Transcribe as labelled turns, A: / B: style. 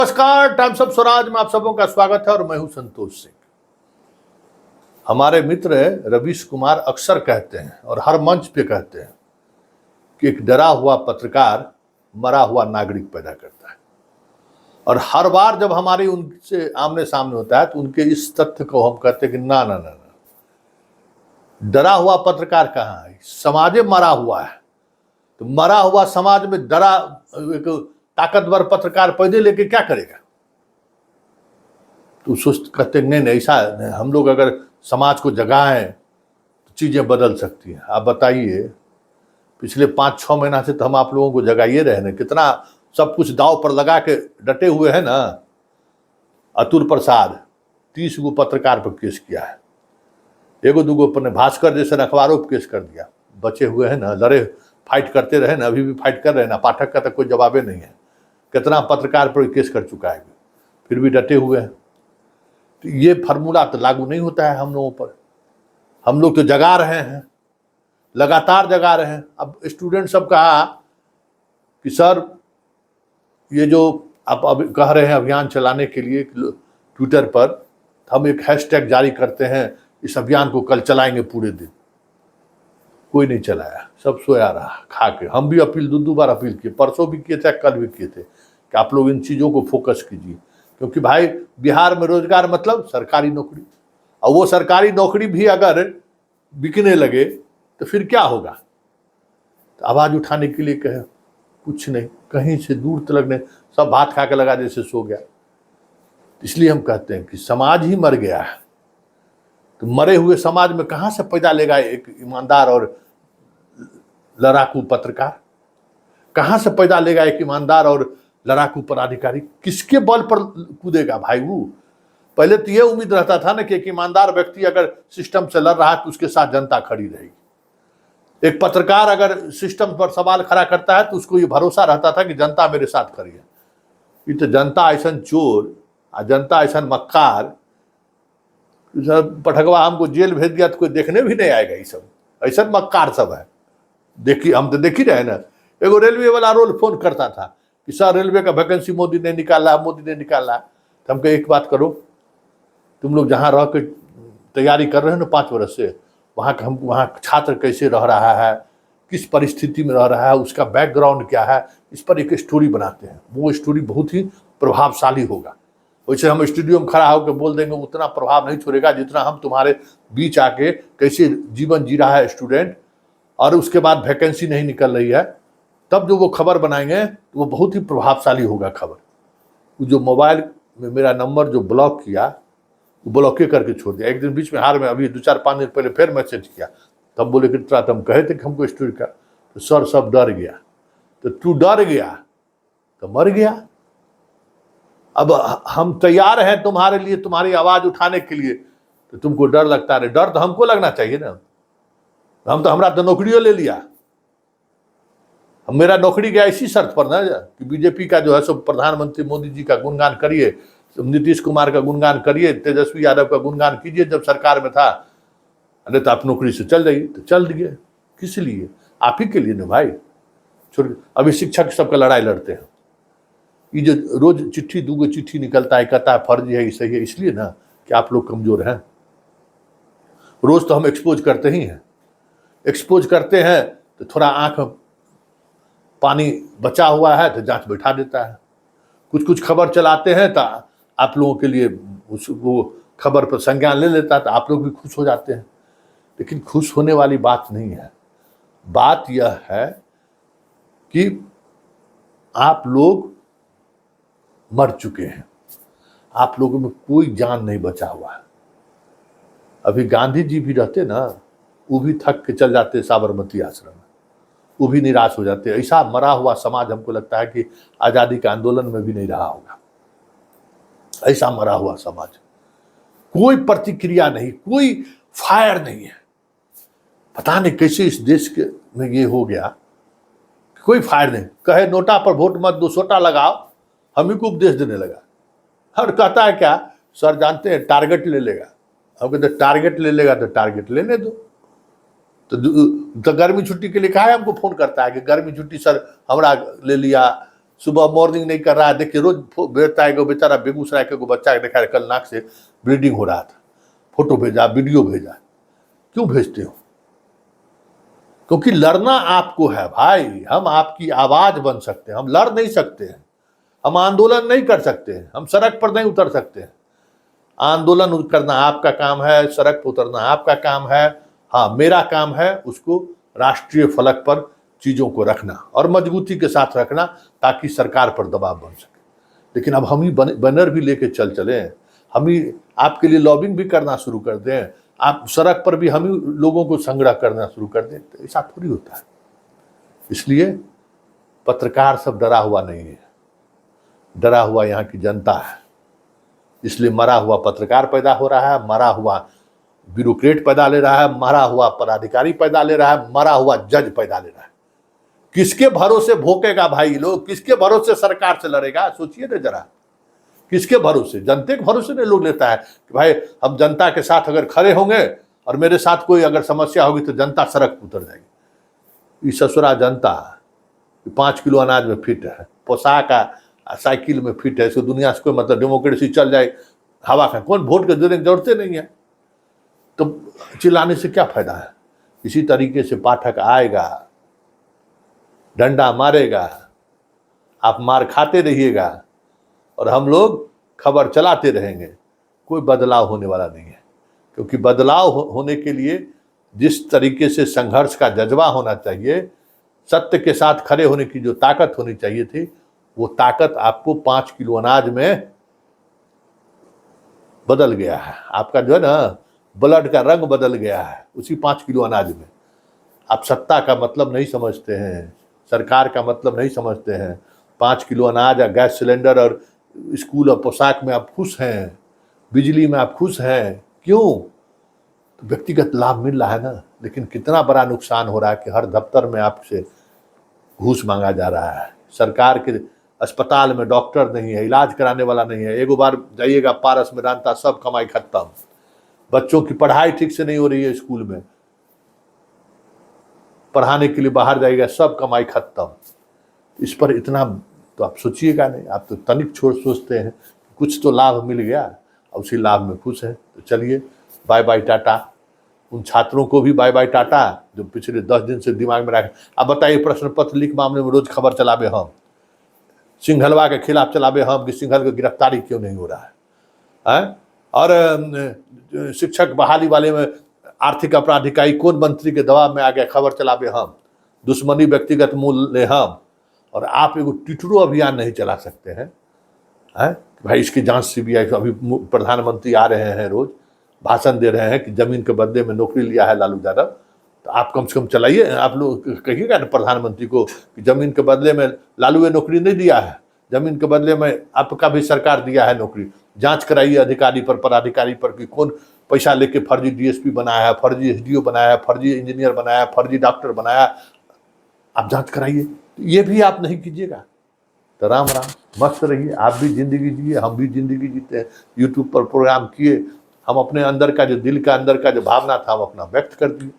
A: नमस्कार, times of Swaraj में आप सबों का स्वागत है और मैं हूं संतोष सिंह। हमारे मित्र रवीश कुमार अक्सर कहते हैं और हर मंच पे कहते हैं कि एक डरा हुआ पत्रकार मरा हुआ नागरिक पैदा करता है। और हर बार जब हमारी उनसे आमने सामने होता है तो उनके इस तथ्य को हम कहते हैं कि ना ना ना ना, डरा हुआ पत्रकार कहाँ है? समाज मरा हुआ है। तो मरा हुआ समाज में डरा एक ताकतवर पत्रकार पैदे लेके क्या करेगा? तो सोच कहते नहीं नहीं, ऐसा नहीं, हम लोग अगर समाज को जगाएं तो चीजें बदल सकती हैं। आप बताइए, पिछले 5-6 महीना से तो हम आप लोगों को जगाइए रहे हैं, कितना सब कुछ दाव पर लगा के डटे हुए हैं ना। अतुल प्रसाद 30 गो पत्रकार पर केस किया है, एगो दूगो पर भास्कर जैसे अखबारों पर केस कर दिया, बचे हुए हैं ना, लड़े फाइट करते रहे ना, अभी भी फाइट कर रहे हैं ना। पाठक का तो कोई जवाबे नहीं है, कितना पत्रकार पर केस कर चुका है, फिर भी डटे हुए हैं। तो ये फार्मूला तो लागू नहीं होता है हम लोगों पर। हम लोग तो जगा रहे हैं, लगातार जगा रहे हैं। अब स्टूडेंट सब कहा कि सर ये जो आप अब कह रहे हैं अभियान चलाने के लिए ट्विटर पर, हम एक हैशटैग जारी करते हैं, इस अभियान को कल चलाएंगे पूरे दिन। कोई नहीं चलाया, सब सोया रहा खा के। हम भी अपील 2 बार अपील किए, परसों भी किए थे, कल भी किए थे कि आप लोग इन चीज़ों को फोकस कीजिए, क्योंकि भाई बिहार में रोजगार मतलब सरकारी नौकरी, और वो सरकारी नौकरी भी अगर बिकने लगे तो फिर क्या होगा? तो आवाज़ उठाने के लिए कहे कुछ नहीं, कहीं से दूर तलक नहीं, सब भात खा के लगा जैसे सो गया। इसलिए हम कहते हैं कि समाज ही मर गया है। तो मरे हुए समाज में कहाँ से पैदा लेगा एक ईमानदार और लड़ाकू पत्रकार? कहाँ से पैदा लेगा एक ईमानदार और लड़ाकू पदाधिकारी? किसके बल पर कूदेगा भाई वो? पहले तो ये उम्मीद रहता था ना कि एक ईमानदार व्यक्ति अगर सिस्टम से लड़ रहा है तो उसके साथ जनता खड़ी रहेगी। एक पत्रकार अगर सिस्टम पर सवाल खड़ा करता है तो उसको ये भरोसा रहता था कि जनता मेरे साथ खड़ी है। ये तो जनता ऐसा चोर और जनता ऐसा मक्कार, पठकवा हमको जेल भेज दिया तो कोई देखने भी नहीं आएगा। ये सब ऐसा मक्कार सब है। देखिए, हम तो देख ही रहे ना। एगो रेलवे वाला रोल फोन करता था कि सर रेलवे का वैकेंसी मोदी ने निकाला, मोदी ने निकाला। तो हमको एक बात करो, तुम लोग जहाँ रह के तैयारी कर रहे हो ना 5 वर्ष से, वहाँ छात्र कैसे रह रहा है, किस परिस्थिति में रह रहा है, उसका बैकग्राउंड क्या है, इस पर एक स्टोरी बनाते हैं। वो स्टोरी बहुत ही प्रभावशाली होगा। वैसे हम स्टूडियो में खड़ा होकर बोल देंगे उतना प्रभाव नहीं छोड़ेगा जितना हम तुम्हारे बीच आके कैसे जीवन जी रहा है स्टूडेंट, और उसके बाद वैकेंसी नहीं निकल रही है, तब जो वो खबर बनाएंगे तो वो बहुत ही प्रभावशाली होगा खबर। वो जो मोबाइल में मेरा नंबर जो ब्लॉक किया, वो ब्लॉक करके छोड़ दिया। एक दिन बीच में हार में अभी 2-4-5 दिन पहले फिर मैसेज किया, तब बोले कि तुम कहे थे कि हमको स्टोरी का, तो सर सब डर गया। तो तू डर गया तो मर गया। अब हम तैयार हैं तुम्हारे लिए, तुम्हारी आवाज उठाने के लिए, तो तुमको डर लगता है। डर तो हमको लगना चाहिए ना। हम तो हमरा तो नौकरियों ले लिया। मेरा नौकरी गया इसी शर्त पर ना कि बीजेपी का जो है सो प्रधानमंत्री मोदी जी का गुणगान करिए, नीतीश कुमार का गुणगान करिए, तेजस्वी यादव का गुणगान कीजिए जब सरकार में था। अरे तो आप नौकरी से चल जाइए, तो चल दिए। किस लिए? आप ही के लिए ना भाई। छोड़, अभी शिक्षक सबका लड़ाई लड़ते हैं। ये जो रोज चिट्ठी 2 चिट्ठी निकलता है, कहता है फर्जी है, सही है, इसलिए ना कि आप लोग कमजोर हैं। रोज तो हम एक्सपोज करते ही हैं। एक्सपोज करते हैं तो थोड़ा आंख पानी बचा हुआ है तो जांच बैठा देता है। कुछ कुछ खबर चलाते हैं तो आप लोगों के लिए वो खबर पर संज्ञान ले लेता है, तो आप लोग भी खुश हो जाते हैं। लेकिन खुश होने वाली बात नहीं है। बात यह है कि आप लोग मर चुके हैं, आप लोगों में कोई जान नहीं बचा हुआ है। अभी गांधी जी भी रहते ना, वो भी थक के चल जाते साबरमती आश्रम में, वो भी निराश हो जाते। ऐसा मरा हुआ समाज हमको लगता है कि आजादी के आंदोलन में भी नहीं रहा होगा। ऐसा मरा हुआ समाज, कोई प्रतिक्रिया नहीं, कोई फायर नहीं है। पता नहीं कैसे इस देश के में ये हो गया, कोई फायर नहीं। कहे नोटा पर वोट मत दो, सोटा लगाओ, हम ही को उपदेश देने लगा। और कहता है क्या, सर जानते हैं टारगेट ले लेगा। हम कहते टारगेट ले लेगा तो टारगेट लेने दो। तो गर्मी छुट्टी के लिए कहा है, हमको फोन करता है कि गर्मी छुट्टी सर हमरा ले लिया, सुबह मॉर्निंग नहीं कर रहा है। देखिए रोज भेजता है कि बेचारा बेगूसराय के बच्चा देखा है कल नाक से ब्लीडिंग हो रहा था, फोटो भेजा, वीडियो भेजा। क्यों भेजते हो? क्योंकि लड़ना आपको है भाई। हम आपकी आवाज बन सकते हैं, हम लड़ नहीं सकते हैं, हम आंदोलन नहीं कर सकते हैं, हम सड़क पर नहीं उतर सकते हैं। आंदोलन करना आपका काम है, सड़क पर उतरना आपका काम है। हाँ, मेरा काम है उसको राष्ट्रीय फलक पर चीजों को रखना और मजबूती के साथ रखना, ताकि सरकार पर दबाव बन सके। लेकिन अब हम ही बैनर भी लेके चले, हम ही आपके लिए लॉबिंग भी करना शुरू कर दें, आप सड़क पर भी हम ही लोगों को संग्रह करना शुरू कर दें, तो ऐसा थोड़ी होता है। इसलिए पत्रकार सब डरा हुआ नहीं है, डरा हुआ यहाँ की जनता है। इसलिए मरा हुआ पत्रकार पैदा हो रहा है, मरा हुआ ब्यूरोक्रेट पैदा ले रहा है, मरा हुआ पदाधिकारी पैदा ले रहा है, मरा हुआ जज पैदा ले रहा है। किसके भरोसे भोंकेगा भाई लोग? किसके भरोसे सरकार से लड़ेगा? सोचिए ना जरा, किसके भरोसे? जनता के भरोसे नहीं लोग लेता है कि भाई हम जनता के साथ अगर खड़े होंगे और मेरे साथ कोई अगर समस्या होगी तो जनता सड़क पर उतर जाएगी। ये ससुरा जनता 5 किलो अनाज में फिट है, पोशाक साइकिल में फिट है, इसको दुनिया से कोई मतलब डेमोक्रेसी चल जाए हवा का, कौन वोट के देने की जरूरत नहीं है, तो चिल्लाने से क्या फायदा है? इसी तरीके से पाठक आएगा, डंडा मारेगा, आप मार खाते रहिएगा और हम लोग खबर चलाते रहेंगे। कोई बदलाव होने वाला नहीं है, क्योंकि बदलाव होने के लिए जिस तरीके से संघर्ष का जज्बा होना चाहिए, सत्य के साथ खड़े होने की जो ताकत होनी चाहिए थी, वो ताकत आपको 5 किलो अनाज में बदल गया है। आपका जो है ना ब्लड का रंग बदल गया है उसी 5 किलो अनाज में। आप सत्ता का मतलब नहीं समझते हैं, सरकार का मतलब नहीं समझते हैं। 5 किलो अनाज और गैस सिलेंडर और स्कूल और पोशाक में आप खुश हैं, बिजली में आप खुश हैं, क्यों? तो व्यक्तिगत लाभ मिल रहा है ना, लेकिन कितना बड़ा नुकसान हो रहा है कि हर दफ्तर में आपसे घूस मांगा जा रहा है। सरकार के अस्पताल में डॉक्टर नहीं है, इलाज कराने वाला नहीं है। एक बार जाइएगा पारस में रानता, सब कमाई खत्म। बच्चों की पढ़ाई ठीक से नहीं हो रही है, स्कूल में पढ़ाने के लिए बाहर जाइएगा, सब कमाई खत्म। इस पर इतना तो आप सोचिएगा नहीं, आप तो तनिक छोड़ सोचते हैं कुछ तो लाभ मिल गया और उसी लाभ में खुश है। तो चलिए बाय बाय टाटा। उन छात्रों को भी बाय बाय टाटा जो पिछले 10 दिन से दिमाग में रखे। अब बताइए, प्रश्न पत्र लीक मामले में रोज खबर चलावे हम, सिंघलवा के खिलाफ चलावे हम कि सिंघल की गिरफ्तारी क्यों नहीं हो रहा है? और शिक्षक बहाली वाले में आर्थिक अपराध इकाई कौन मंत्री के दबाव में आ गया, खबर चलावे हम, दुश्मनी व्यक्तिगत मूल्य हम। और आप एगो टिटरू अभियान नहीं चला सकते हैं, भाई इसकी जांच सीबीआई। अभी प्रधानमंत्री आ रहे हैं, रोज भाषण दे रहे हैं कि जमीन के बदले में नौकरी लिया है लालू यादव, तो आप कम से कम चलाइए। आप लोग कहिएगा ना प्रधानमंत्री को कि जमीन के बदले में लालू नौकरी नहीं दिया है, जमीन के बदले में आपका भी सरकार दिया है नौकरी। जांच कराइए अधिकारी पर, पदाधिकारी पर कि कौन पैसा लेके फर्जी डीएसपी बनाया है, फर्जी एसडीओ बनाया है, फर्जी इंजीनियर बनाया है, फर्जी डॉक्टर बनाया। आप जांच कराइए। ये भी आप नहीं कीजिएगा तो राम राम, मस्त रहिए। आप भी जिंदगी जिए, हम भी जिंदगी जीते हैं। यूट्यूब पर प्रोग्राम किए, हम अपने अंदर का जो दिल का अंदर का जो भावना था हम अपना व्यक्त कर दिए।